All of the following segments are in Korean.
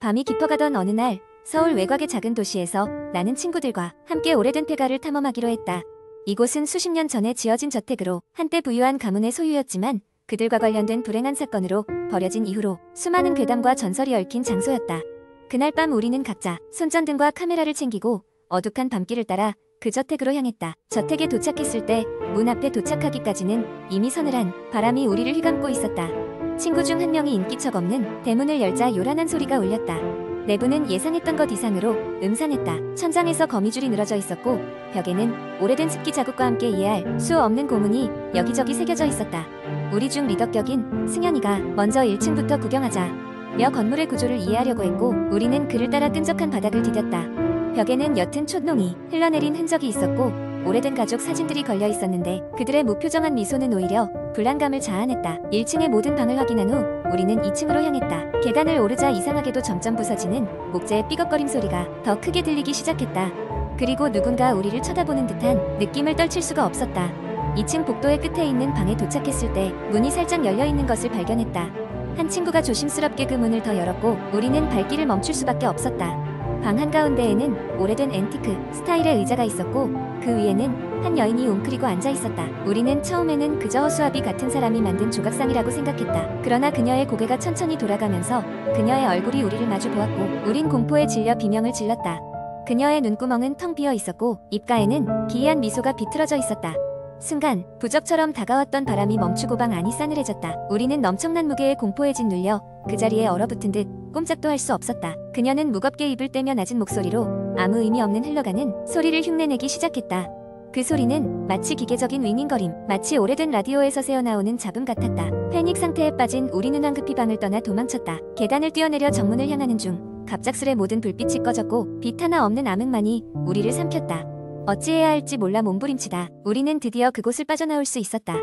밤이 깊어가던 어느 날 서울 외곽의 작은 도시에서 나는 친구들과 함께 오래된 폐가를 탐험하기로 했다. 이곳은 수십 년 전에 지어진 저택으로 한때 부유한 가문의 소유였지만 그들과 관련된 불행한 사건으로 버려진 이후로 수많은 괴담과 전설이 얽힌 장소였다. 그날 밤 우리는 각자 손전등과 카메라를 챙기고 어둑한 밤길을 따라 그 저택으로 향했다. 저택에 도착했을 때 문 앞에 도착하기까지는 이미 서늘한 바람이 우리를 휘감고 있었다. 친구 중 한 명이 인기척 없는 대문을 열자 요란한 소리가 울렸다. 내부는 예상했던 것 이상으로 음산했다. 천장에서 거미줄이 늘어져 있었고 벽에는 오래된 습기 자국과 함께 이해할 수 없는 고문이 여기저기 새겨져 있었다. 우리 중 리더격인 승현이가 먼저 1층부터 구경하자며 건물의 구조를 이해하려고 했고 우리는 그를 따라 끈적한 바닥을 디뎠다. 벽에는 옅은 촛농이 흘러내린 흔적이 있었고 오래된 가족 사진들이 걸려 있었는데 그들의 무표정한 미소는 오히려 불안감을 자아냈다. 1층의 모든 방을 확인한 후 우리는 2층으로 향했다. 계단을 오르자 이상하게도 점점 부서지는 목재의 삐걱거림 소리가 더 크게 들리기 시작했다. 그리고 누군가 우리를 쳐다보는 듯한 느낌을 떨칠 수가 없었다. 2층 복도의 끝에 있는 방에 도착했을 때 문이 살짝 열려있는 것을 발견했다. 한 친구가 조심스럽게 그 문을 더 열었고 우리는 발길을 멈출 수밖에 없었다. 방 한가운데에는 오래된 앤티크 스타일의 의자가 있었고 그 위에는 한 여인이 웅크리고 앉아있었다. 우리는 처음에는 그저 허수아비 같은 사람이 만든 조각상이라고 생각했다. 그러나 그녀의 고개가 천천히 돌아가면서 그녀의 얼굴이 우리를 마주 보았고 우린 공포에 질려 비명을 질렀다. 그녀의 눈구멍은 텅 비어 있었고 입가에는 기이한 미소가 비틀어져 있었다. 순간 부적처럼 다가왔던 바람이 멈추고 방 안이 싸늘해졌다. 우리는 엄청난 무게의 공포에 짓눌려 그 자리에 얼어붙은 듯 꼼짝도 할 수 없었다. 그녀는 무겁게 입을 떼며 낮은 목소리로 아무 의미 없는 흘러가는 소리를 흉내내기 시작했다. 그 소리는 마치 기계적인 윙윙거림, 마치 오래된 라디오에서 새어나오는 잡음 같았다. 패닉 상태에 빠진 우리는 황급히 방을 떠나 도망쳤다. 계단을 뛰어내려 정문을 향하는 중 갑작스레 모든 불빛이 꺼졌고 빛 하나 없는 암흑만이 우리를 삼켰다. 어찌해야 할지 몰라 몸부림치다. 우리는 드디어 그곳을 빠져나올 수 있었다.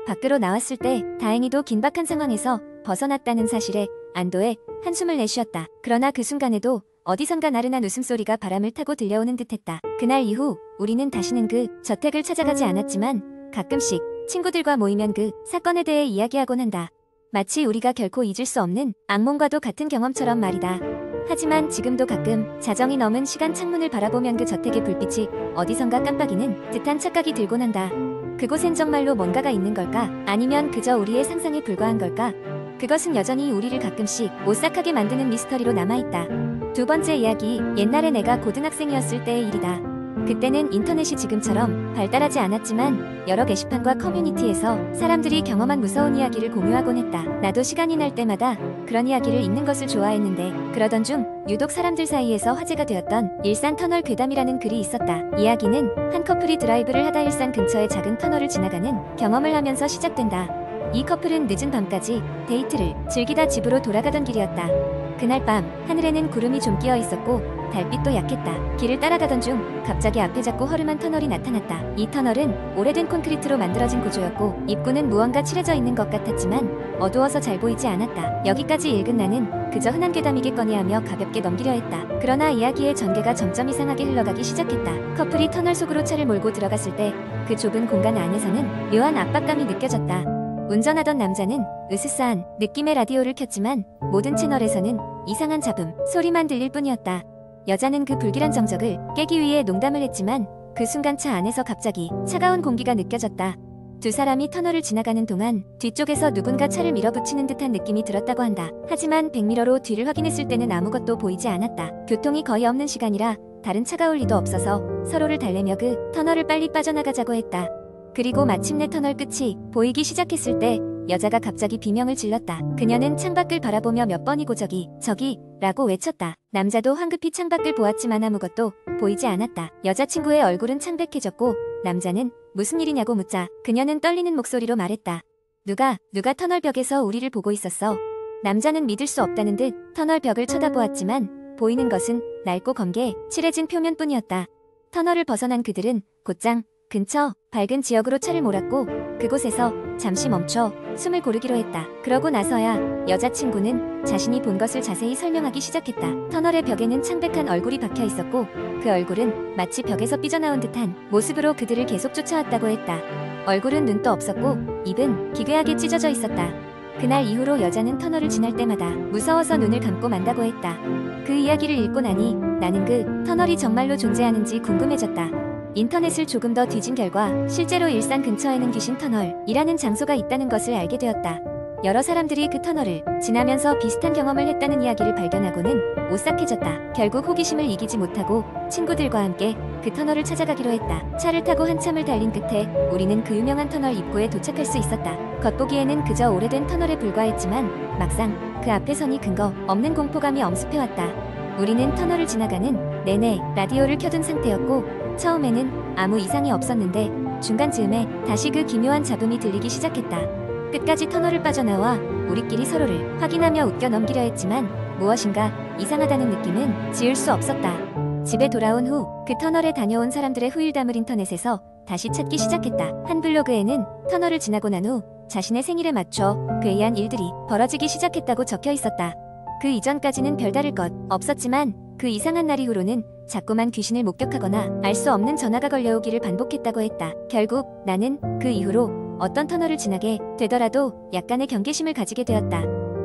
밖으로 나왔을 때 다행히도 긴박한 상황에서 벗어났다는 사실에 안도의 한숨을 내쉬었다. 그러나 그 순간에도 어디선가 나른한 웃음소리가 바람을 타고 들려오는 듯했다. 그날 이후 우리는 다시는 그 저택을 찾아가지 않았지만 가끔씩 친구들과 모이면 그 사건에 대해 이야기하곤 한다. 마치 우리가 결코 잊을 수 없는 악몽과도 같은 경험처럼 말이다. 하지만 지금도 가끔 자정이 넘은 시간 창문을 바라보면 그 저택의 불빛이 어디선가 깜빡이는 듯한 착각이 들곤 한다. 그곳엔 정말로 뭔가가 있는 걸까? 아니면 그저 우리의 상상에 불과한 걸까? 그것은 여전히 우리를 가끔씩 오싹하게 만드는 미스터리로 남아있다. 두 번째 이야기, 옛날에 내가 고등학생이었을 때의 일이다. 그때는 인터넷이 지금처럼 발달하지 않았지만 여러 게시판과 커뮤니티에서 사람들이 경험한 무서운 이야기를 공유하곤 했다. 나도 시간이 날 때마다 그런 이야기를 읽는 것을 좋아했는데 그러던 중 유독 사람들 사이에서 화제가 되었던 일산 터널 괴담이라는 글이 있었다. 이야기는 한 커플이 드라이브를 하다 일산 근처의 작은 터널을 지나가는 경험을 하면서 시작된다. 이 커플은 늦은 밤까지 데이트를 즐기다 집으로 돌아가던 길이었다. 그날 밤 하늘에는 구름이 좀 끼어 있었고 달빛도 약했다. 길을 따라가던 중 갑자기 앞에 작고 허름한 터널이 나타났다. 이 터널은 오래된 콘크리트로 만들어진 구조였고 입구는 무언가 칠해져 있는 것 같았지만 어두워서 잘 보이지 않았다. 여기까지 읽은 나는 그저 흔한 괴담이겠거니 하며 가볍게 넘기려 했다. 그러나 이야기의 전개가 점점 이상하게 흘러가기 시작했다. 커플이 터널 속으로 차를 몰고 들어갔을 때 그 좁은 공간 안에서는 묘한 압박감이 느껴졌다. 운전하던 남자는 으스스한 느낌의 라디오를 켰지만 모든 채널에서는 이상한 잡음, 소리만 들릴 뿐이었다. 여자는 그 불길한 정적을 깨기 위해 농담을 했지만 그 순간 차 안에서 갑자기 차가운 공기가 느껴졌다. 두 사람이 터널을 지나가는 동안 뒤쪽에서 누군가 차를 밀어붙이는 듯한 느낌이 들었다고 한다. 하지만 백미러로 뒤를 확인했을 때는 아무것도 보이지 않았다. 교통이 거의 없는 시간이라 다른 차가 올 리도 없어서 서로를 달래며 그 터널을 빨리 빠져나가자고 했다. 그리고 마침내 터널 끝이 보이기 시작했을 때 여자가 갑자기 비명을 질렀다. 그녀는 창밖을 바라보며 몇 번이고 저기 라고 외쳤다. 남자도 황급히 창밖을 보았지만 아무것도 보이지 않았다. 여자친구의 얼굴은 창백해졌고 남자는 무슨 일이냐고 묻자 그녀는 떨리는 목소리로 말했다. 누가 터널 벽에서 우리를 보고 있었어. 남자는 믿을 수 없다는 듯 터널 벽을 쳐다보았지만 보이는 것은 낡고 검게 칠해진 표면뿐이었다. 터널을 벗어난 그들은 곧장 근처 밝은 지역으로 차를 몰았고 그곳에서 잠시 멈춰 숨을 고르기로 했다. 그러고 나서야 여자친구는 자신이 본 것을 자세히 설명하기 시작했다. 터널의 벽에는 창백한 얼굴이 박혀 있었고 그 얼굴은 마치 벽에서 삐져나온 듯한 모습으로 그들을 계속 쫓아왔다고 했다. 얼굴은 눈도 없었고 입은 기괴하게 찢어져 있었다. 그날 이후로 여자는 터널을 지날 때마다 무서워서 눈을 감고 만다고 했다. 그 이야기를 읽고 나니 나는 그 터널이 정말로 존재하는지 궁금해졌다. 인터넷을 조금 더 뒤진 결과 실제로 일산 근처에는 귀신 터널이라는 장소가 있다는 것을 알게 되었다. 여러 사람들이 그 터널을 지나면서 비슷한 경험을 했다는 이야기를 발견하고는 오싹해졌다. 결국 호기심을 이기지 못하고 친구들과 함께 그 터널을 찾아가기로 했다. 차를 타고 한참을 달린 끝에 우리는 그 유명한 터널 입구에 도착할 수 있었다. 겉보기에는 그저 오래된 터널에 불과했지만 막상 그 앞에 서니 근거 없는 공포감이 엄습해왔다. 우리는 터널을 지나가는 내내 라디오를 켜둔 상태였고 처음에는 아무 이상이 없었는데 중간쯤에 다시 그 기묘한 잡음이 들리기 시작했다. 끝까지 터널을 빠져나와 우리끼리 서로를 확인하며 웃겨 넘기려 했지만 무엇인가 이상하다는 느낌은 지울 수 없었다. 집에 돌아온 후 그 터널에 다녀온 사람들의 후일담을 인터넷에서 다시 찾기 시작했다. 한 블로그에는 터널을 지나고 난 후 자신의 생일에 맞춰 괴이한 일들이 벌어지기 시작했다고 적혀 있었다. 그 이전까지는 별다를 것 없었지만 그 이상한 날 이후로는 자꾸만 귀신을 목격하거나 알 수 없는 전화가 걸려오기를 반복했다고 했다. 결국 나는 그 이후로 어떤 터널을 지나게 되더라도 약간의 경계심을 가지게 되었다.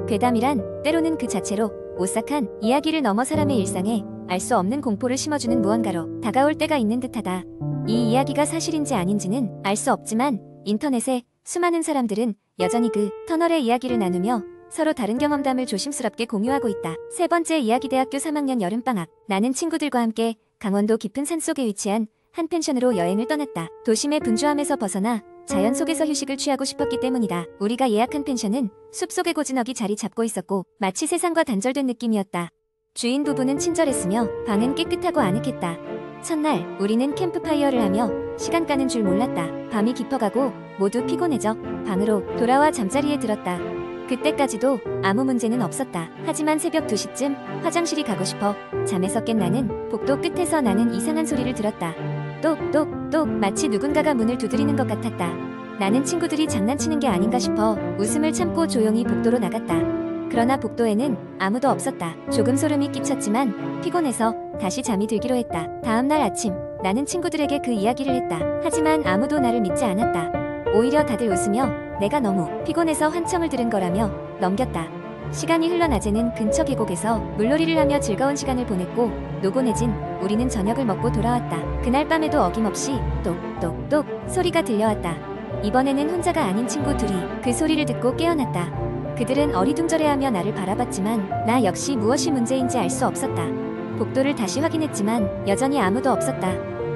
괴담이란 때로는 그 자체로 오싹한 이야기를 넘어 사람의 일상에 알 수 없는 공포를 심어주는 무언가로 다가올 때가 있는 듯하다. 이 이야기가 사실인지 아닌지는 알 수 없지만 인터넷에 수많은 사람들은 여전히 그 터널의 이야기를 나누며 서로 다른 경험담을 조심스럽게 공유하고 있다. 세 번째 이야기. 대학교 3학년 여름방학. 나는 친구들과 함께 강원도 깊은 산속에 위치한 한 펜션으로 여행을 떠났다. 도심의 분주함에서 벗어나 자연 속에서 휴식을 취하고 싶었기 때문이다. 우리가 예약한 펜션은 숲속의 고즈넉이 자리 잡고 있었고 마치 세상과 단절된 느낌이었다. 주인 부부는 친절했으며 방은 깨끗하고 아늑했다. 첫날 우리는 캠프파이어를 하며 시간 가는 줄 몰랐다. 밤이 깊어가고 모두 피곤해져 방으로 돌아와 잠자리에 들었다. 그때까지도 아무 문제는 없었다. 하지만 새벽 2시쯤 화장실이 가고 싶어 잠에서 깬 나는 복도 끝에서 나는 이상한 소리를 들었다. 똑똑똑 마치 누군가가 문을 두드리는 것 같았다. 나는 친구들이 장난치는 게 아닌가 싶어 웃음을 참고 조용히 복도로 나갔다. 그러나 복도에는 아무도 없었다. 조금 소름이 끼쳤지만 피곤해서 다시 잠이 들기로 했다. 다음날 아침 나는 친구들에게 그 이야기를 했다. 하지만 아무도 나를 믿지 않았다. 오히려 다들 웃으며 내가 너무 피곤해서 환청을 들은 거라며 넘겼다. 시간이 흘러 낮에는 근처 계곡에서 물놀이를 하며 즐거운 시간을 보냈고 노곤해진 우리는 저녁을 먹고 돌아왔다. 그날 밤에도 어김없이 똑똑똑 소리가 들려왔다. 이번에는 혼자가 아닌 친구 둘이 그 소리를 듣고 깨어났다. 그들은 어리둥절해하며 나를 바라봤지만 나 역시 무엇이 문제인지 알 수 없었다. 복도를 다시 확인했지만 여전히 아무도 없었다.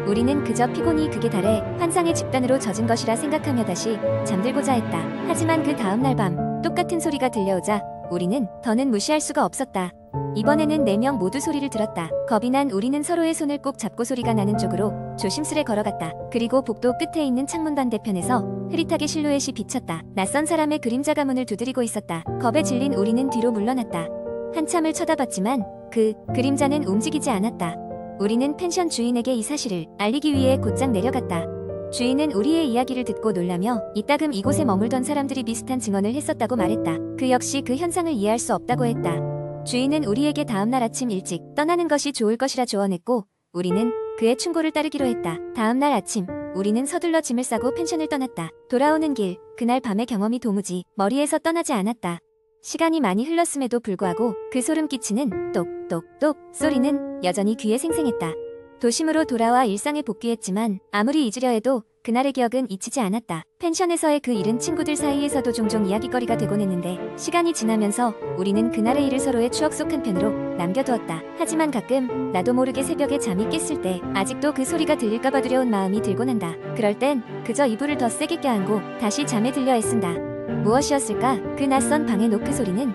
우리는 그저 피곤이 극에 달해 환상의 집단으로 젖은 것이라 생각하며 다시 잠들고자 했다. 하지만 그 다음날 밤 똑같은 소리가 들려오자 우리는 더는 무시할 수가 없었다. 이번에는 4명 모두 소리를 들었다. 겁이 난 우리는 서로의 손을 꼭 잡고 소리가 나는 쪽으로 조심스레 걸어갔다. 그리고 복도 끝에 있는 창문 반대편에서 흐릿하게 실루엣이 비쳤다. 낯선 사람의 그림자가 문을 두드리고 있었다. 겁에 질린 우리는 뒤로 물러났다. 한참을 쳐다봤지만 그 그림자는 움직이지 않았다. 우리는 펜션 주인에게 이 사실을 알리기 위해 곧장 내려갔다. 주인은 우리의 이야기를 듣고 놀라며 이따금 이곳에 머물던 사람들이 비슷한 증언을 했었다고 말했다. 그 역시 그 현상을 이해할 수 없다고 했다. 주인은 우리에게 다음날 아침 일찍 떠나는 것이 좋을 것이라 조언했고 우리는 그의 충고를 따르기로 했다. 다음날 아침 우리는 서둘러 짐을 싸고 펜션을 떠났다. 돌아오는 길 그날 밤의 경험이 도무지 머리에서 떠나지 않았다. 시간이 많이 흘렀음에도 불구하고 그 소름 끼치는 똑똑똑 소리는 여전히 귀에 생생했다. 도심으로 돌아와 일상에 복귀했지만 아무리 잊으려 해도 그날의 기억은 잊히지 않았다. 펜션에서의 그 일은 친구들 사이에서도 종종 이야기거리가 되곤 했는데 시간이 지나면서 우리는 그날의 일을 서로의 추억 속 한편으로 남겨두었다. 하지만 가끔 나도 모르게 새벽에 잠이 깼을 때 아직도 그 소리가 들릴까봐 두려운 마음이 들곤 한다. 그럴 땐 그저 이불을 더 세게 껴안고 다시 잠에 들려 애쓴다. 무엇이었을까? 그 낯선 방의 노크 소리는